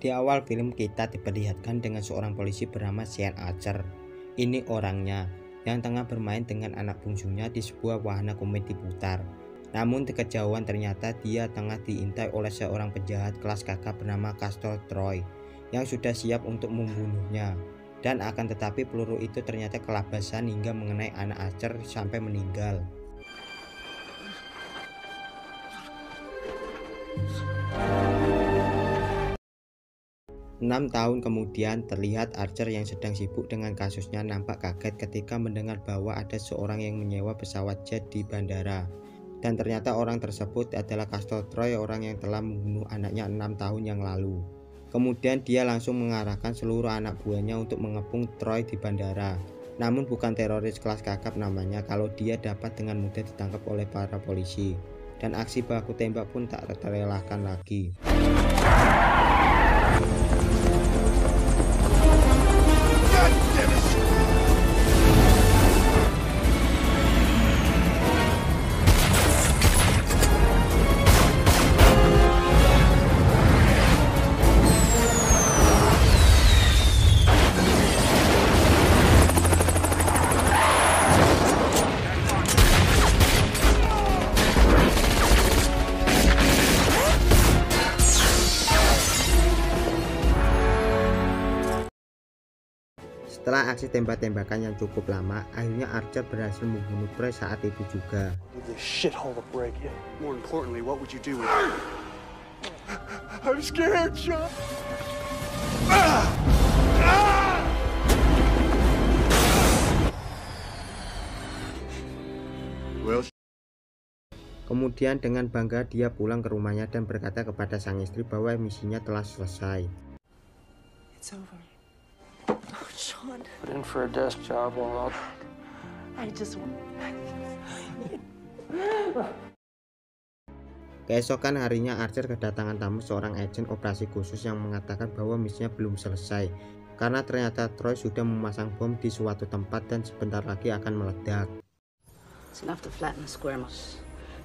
Di awal film kita diperlihatkan dengan seorang polisi bernama Sean Archer. Ini orangnya yang tengah bermain dengan anak bungsunya di sebuah wahana komedi putar. Namun di kejauhan ternyata dia tengah diintai oleh seorang penjahat kelas kakap bernama Castor Troy yang sudah siap untuk membunuhnya. Dan akan tetapi peluru itu ternyata kelabasan hingga mengenai anak Archer sampai meninggal. 6 tahun kemudian, terlihat Archer yang sedang sibuk dengan kasusnya nampak kaget ketika mendengar bahwa ada seorang yang menyewa pesawat jet di bandara. Dan ternyata orang tersebut adalah Castor Troy, orang yang telah membunuh anaknya 6 tahun yang lalu. Kemudian dia langsung mengarahkan seluruh anak buahnya untuk mengepung Troy di bandara. Namun bukan teroris kelas kakap namanya kalau dia dapat dengan mudah ditangkap oleh para polisi. Dan aksi baku tembak pun tak terelakkan lagi. Setelah aksi tembak-tembakan yang cukup lama, akhirnya Archer berhasil membunuh Troy saat itu juga. Kemudian dengan bangga dia pulang ke rumahnya dan berkata kepada sang istri bahwa misinya telah selesai. It's over. Oh, Sean. Put in for a desk job while I just want. Keesokan harinya Archer kedatangan tamu seorang agen operasi khusus yang mengatakan bahwa misinya belum selesai karena ternyata Troy sudah memasang bom di suatu tempat dan sebentar lagi akan meledak. It's enough to flatten the square mouse.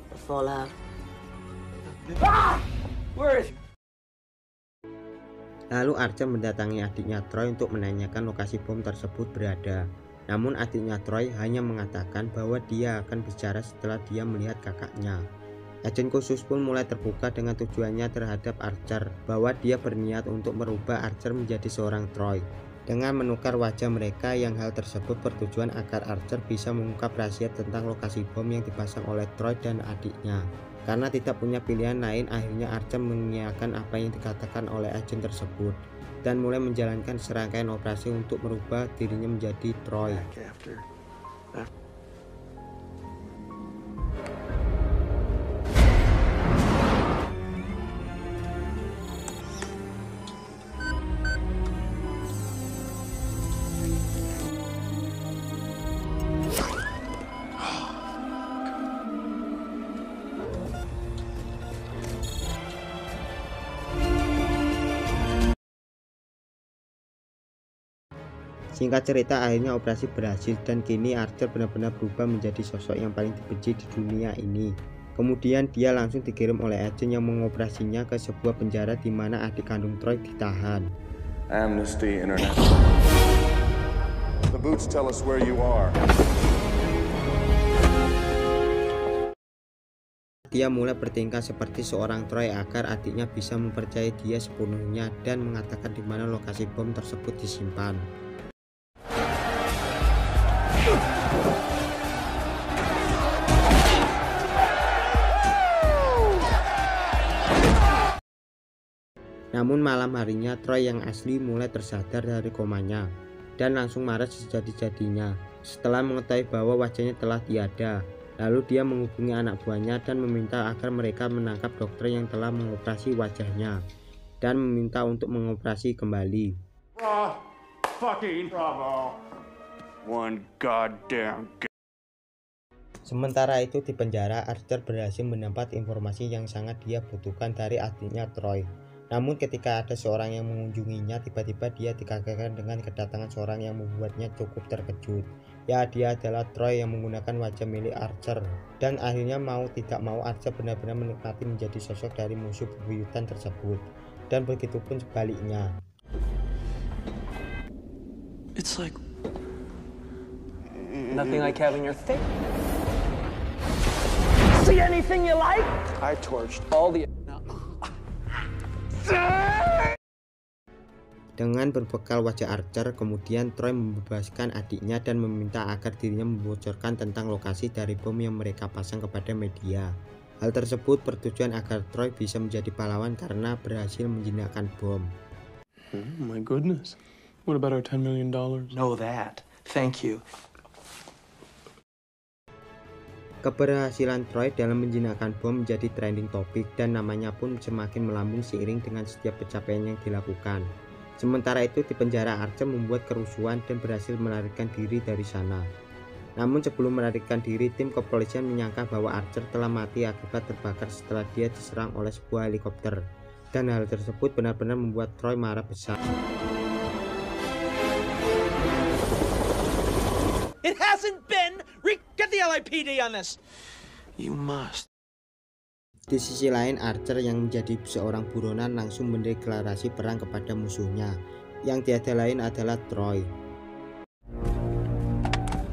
The fallout. Where is he? Lalu Archer mendatangi adiknya Troy untuk menanyakan lokasi bom tersebut berada. Namun adiknya Troy hanya mengatakan bahwa dia akan bicara setelah dia melihat kakaknya. Agen khusus pun mulai terbuka dengan tujuannya terhadap Archer, bahwa dia berniat untuk merubah Archer menjadi seorang Troy. Dengan menukar wajah mereka, yang hal tersebut bertujuan agar Archer bisa mengungkap rahasia tentang lokasi bom yang dipasang oleh Troy dan adiknya. Karena tidak punya pilihan lain, akhirnya Archer mengiyakan apa yang dikatakan oleh agen tersebut dan mulai menjalankan serangkaian operasi untuk merubah dirinya menjadi Troy. Singkat cerita, akhirnya operasi berhasil dan kini Archer benar-benar berubah menjadi sosok yang paling dibenci di dunia ini. Kemudian dia langsung dikirim oleh agen yang mengoperasinya ke sebuah penjara di mana adik kandung Troy ditahan. Amnesty International. The boots tell us where you are. Dia mulai bertingkah seperti seorang Troy agar adiknya bisa mempercayai dia sepenuhnya dan mengatakan di mana lokasi bom tersebut disimpan. Namun malam harinya Troy yang asli mulai tersadar dari komanya dan langsung marah sejadi-jadinya setelah mengetahui bahwa wajahnya telah tiada. Lalu dia menghubungi anak buahnya dan meminta agar mereka menangkap dokter yang telah mengoperasi wajahnya dan meminta untuk mengoperasi kembali. One goddamn. Sementara itu di penjara, Archer berhasil mendapat informasi yang sangat dia butuhkan dari adiknya Troy. Namun ketika ada seorang yang mengunjunginya, tiba-tiba dia dikagetkan dengan kedatangan seorang yang membuatnya cukup terkejut. Ya, dia adalah Troy yang menggunakan wajah milik Archer. Dan akhirnya mau tidak mau Archer benar-benar menikmati menjadi sosok dari musuh bebuyutan tersebut. dan begitupun sebaliknya. It's like nothing like having your thing. See anything you like? I torched all the. Dengan berbekal wajah Archer, kemudian Troy membebaskan adiknya dan meminta agar dirinya membocorkan tentang lokasi dari bom yang mereka pasang kepada media. Hal tersebut bertujuan agar Troy bisa menjadi pahlawan karena berhasil menjinakkan bom. Oh my goodness. What about our $10 million? Know that. Thank you. Keberhasilan Troy dalam menjinakkan bom menjadi trending topik dan namanya pun semakin melambung seiring dengan setiap pencapaian yang dilakukan. Sementara itu di penjara Archer membuat kerusuhan dan berhasil melarikan diri dari sana. Namun sebelum melarikan diri, tim kepolisian menyangka bahwa Archer telah mati akibat terbakar setelah dia diserang oleh sebuah helikopter. Dan hal tersebut benar-benar membuat Troy marah besar. It hasn't been. Get the LAPD on this. You must. Di sisi lain, Archer yang menjadi seorang buronan langsung mendeklarasi perang kepada musuhnya, yang tiada lain adalah Troy.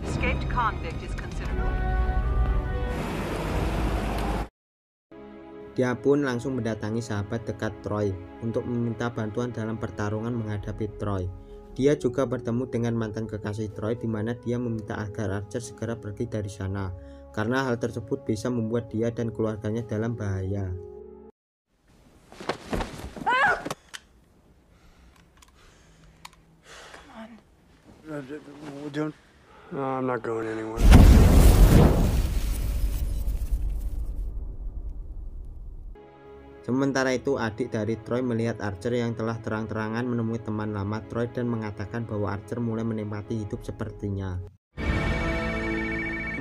Escaped convict is considered. Dia pun langsung mendatangi sahabat dekat Troy untuk meminta bantuan dalam pertarungan menghadapi Troy. Dia juga bertemu dengan mantan kekasih Troy di mana dia meminta agar Archer segera pergi dari sana. Karena hal tersebut bisa membuat dia dan keluarganya dalam bahaya. I'm not going anywhere. Sementara itu, adik dari Troy melihat Archer yang telah terang-terangan menemui teman lama Troy dan mengatakan bahwa Archer mulai menikmati hidup sepertinya.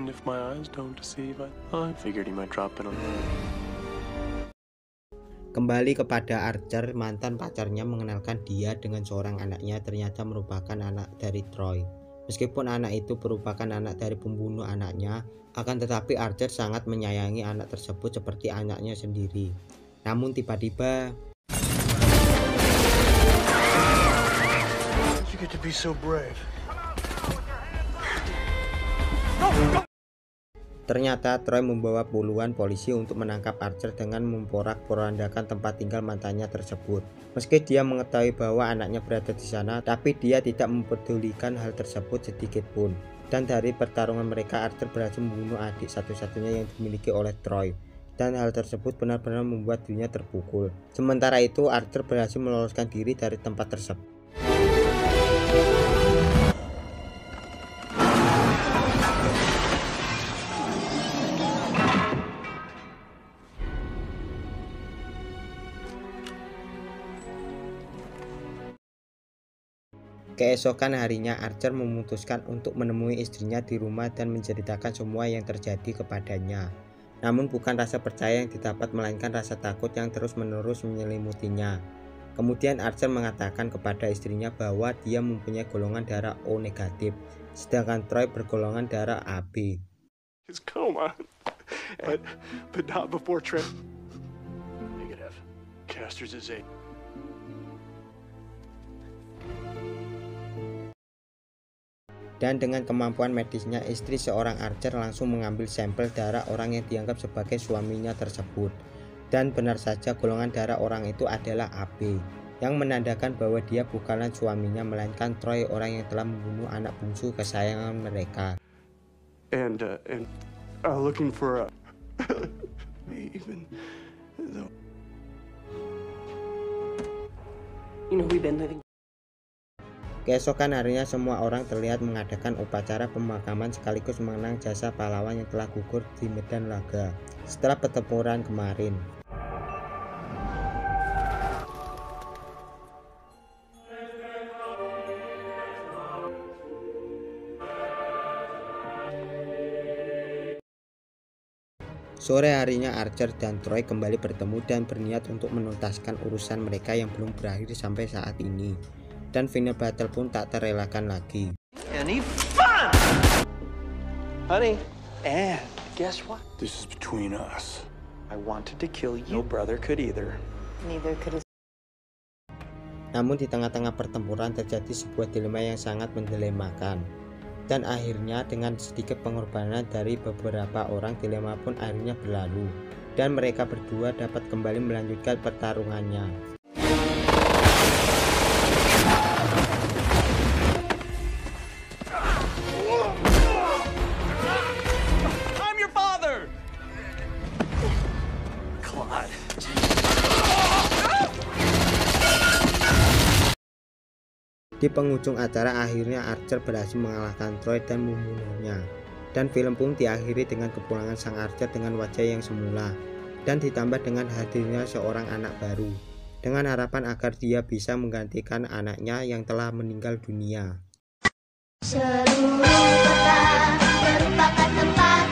If my eyes don't deceive, I figured he might drop it on me. Kembali kepada Archer, mantan pacarnya mengenalkan dia dengan seorang anaknya ternyata merupakan anak dari Troy. Meskipun anak itu merupakan anak dari pembunuh anaknya, akan tetapi Archer sangat menyayangi anak tersebut seperti anaknya sendiri. Namun tiba-tiba You get to be so brave. ternyata Troy membawa puluhan polisi untuk menangkap Archer dengan memporak-porandakan tempat tinggal mantannya tersebut. Meski dia mengetahui bahwa anaknya berada di sana, tapi dia tidak mempedulikan hal tersebut sedikit pun. Dan dari pertarungan mereka, Archer berhasil membunuh adik satu-satunya yang dimiliki oleh Troy. Dan hal tersebut benar-benar membuat dirinya terpukul. Sementara itu, Archer berhasil meloloskan diri dari tempat tersebut. Keesokan harinya, Archer memutuskan untuk menemui istrinya di rumah dan menceritakan semua yang terjadi kepadanya. Namun bukan rasa percaya yang didapat, melainkan rasa takut yang terus-menerus menyelimutinya. Kemudian Archer mengatakan kepada istrinya bahwa dia mempunyai golongan darah O negatif, sedangkan Troy bergolongan darah AB. It's coma, but not before trip. Negative. Caster's is A. Dan dengan kemampuan medisnya, istri seorang Archer langsung mengambil sampel darah orang yang dianggap sebagai suaminya tersebut. Dan benar saja golongan darah orang itu adalah AB, yang menandakan bahwa dia bukanlah suaminya, melainkan Troy, orang yang telah membunuh anak bungsu kesayangan mereka. And looking for even though You know, we've been living. Keesokan harinya, semua orang terlihat mengadakan upacara pemakaman sekaligus mengenang jasa pahlawan yang telah gugur di medan laga setelah pertempuran kemarin. Sore harinya, Archer dan Troy kembali bertemu dan berniat untuk menuntaskan urusan mereka yang belum berakhir sampai saat ini. Dan final battle pun tak terelakkan lagi. Any fun? Honey, and guess what? this is between us. I wanted to kill you. No brother could either. Neither could his Namun di tengah-tengah pertempuran terjadi sebuah dilema yang sangat mendilemakan. Dan akhirnya dengan sedikit pengorbanan dari beberapa orang, dilema pun akhirnya berlalu. Dan mereka berdua dapat kembali melanjutkan pertarungannya. I'm your father! Claude. Di penghujung acara akhirnya Archer berhasil mengalahkan Troy dan membunuhnya. Dan film pun diakhiri dengan kepulangan sang Archer dengan wajah yang semula. Dan ditambah dengan hadirnya seorang anak baru. Dengan harapan agar dia bisa menggantikan anaknya yang telah meninggal dunia. Seluruh kota merupakan tempat